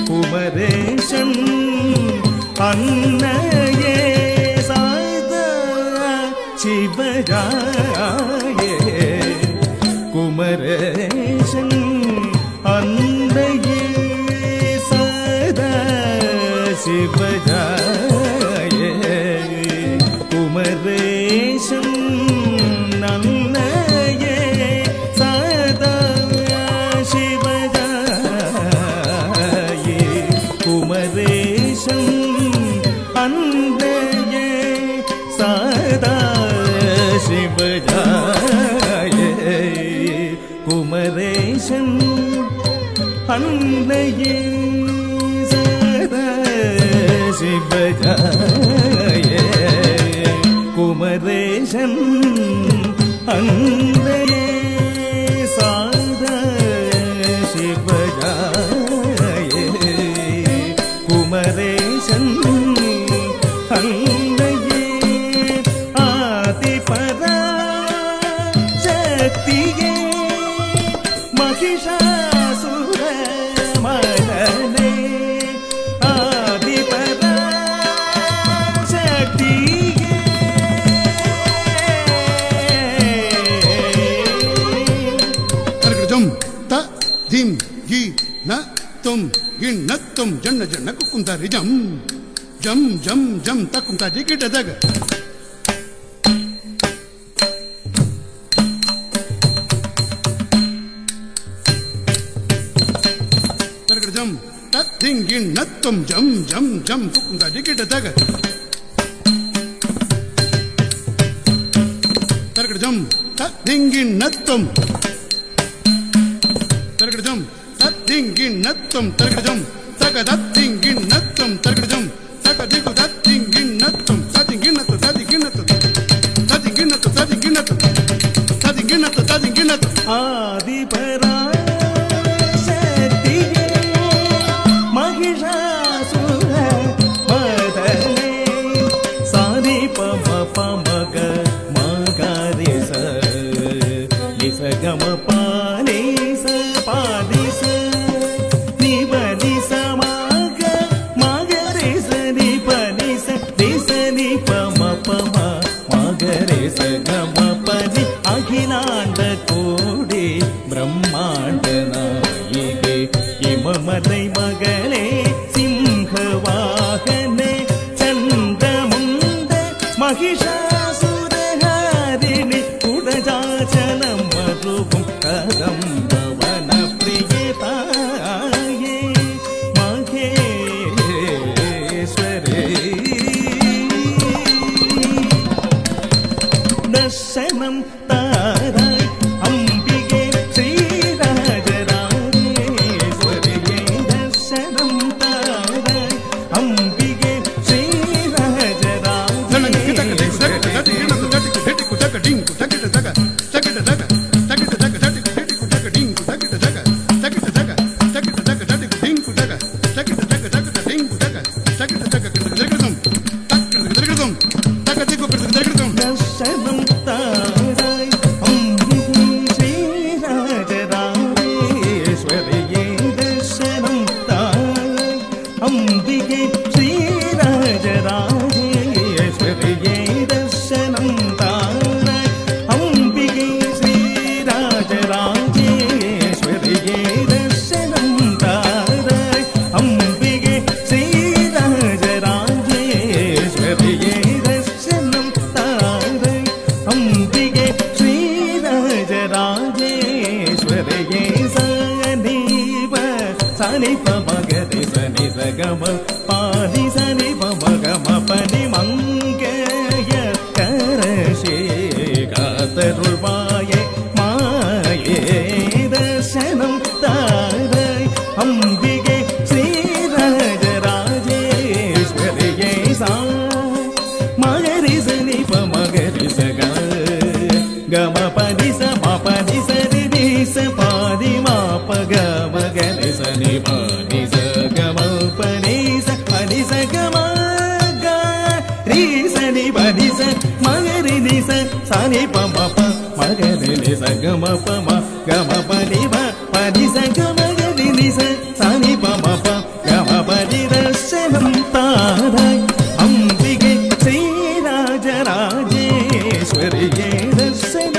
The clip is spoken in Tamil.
कुमरे அன்னையே சதா சிவஜாயே குமரேசன் அன்னையே சதா சிவஜாயே குமரேசன் அன்னையே சதா சிவஜாயே குமரேசன் அன்னையே சதா சிவஜாயே குமரேசன் அன்னையே சதா சிவஜாயே குமரேசன் அன்னையே சதா சிவஜாயே குமரேசன் அன்னையே ஆதிபரா சக்தியே மகிஷாசுர மதனே ஆதிபரா சக்தியே தர்கஜம் த திம் கி ந தும் கின் ந தும் ஜன்ன ஜன்ன குக்கும் தரி ஜம் ஜம் ஜம் ஜம் தக்கும் தரி கிட்ட தக தர்கஜம் த திம் கின் ந தும் ஜம் ஜம் ஜம் குக்கும் தரி கிட்ட தக தர்கஜம் த திம் கின் ந தும் தர்கஜம் தத்திங்கின் நத்தம் தர்கஜம் தக தத்திங்கின் நத்தம் தர்கஜம் தக திகு தத்திங்கின் நத்தம் தத்திங்கின் நத்தம் தத்திங்கின் நத்தம் தத்திங்கின் நத்தம் தத்திங்கின் நத்தம் தத்திங்கின் நத்தம் தத்திங்கின் நத்தம் ஆதிபரா சக்தியே மகிஷாசுர மதனே சாதி பம பமக மகரி ச நிச கம பானி ச பாதி ச நிபதி ச மக மகரி ச நிபதி ச நிச நி பம பம மகரி ச கம பதி அகிலாண்ட கோடி பிரம்மாண்ட நாயகே இமமலை மகளே சிம்ஹவாகனே சந்திரமுண்ட மகிஷாசுரஹாரிணி குடஜாச்சலம் மருகும் கதம்பவன பிரியதாயே மகேஸ்வரே தர்சனம் தாராய் அம்பிகே ஸ்ரீராஜராஜேஸ்வரியே தர்சனம் தாராய் அம்பிகே தர்சனம் தாராய் அம்பிகே ஸ்ரீராஜராஜேஸ்வரியே தர்சனம் தாராய் அம்பிகே ஸ்ரீராஜராஜேஸ்வரியே தர்சனம் தாராய் அம்பிகே ஸ்ரீராஜராஜேஸ்வரியே தர்சனம் தாராய் அம்பிகே ஸ்ரீராஜராஜேஸ்வரியே சனி பமகரி சனி சகம பாதி சனி பமகம பனி மங்கைய கரசே காத்தருள்வாயே மாயே தர்சனம் தாராய் அம்பிகே ஸ்ரீராஜராஜேஸ்வரியே சா மகரி சனி பமகரி சக கம பதி ச பதி சரி தி ச பாதி மா பக மகரி சனி பதி ச கம பதி ச கம க ரி சனி பதி ச மகரி தி ச சனி பம ப மகரி தி ச கம பம கம பதி ப பதி ச கம கரி தி ச சனி பம ப கம பதி தர்சனம் தாராய் se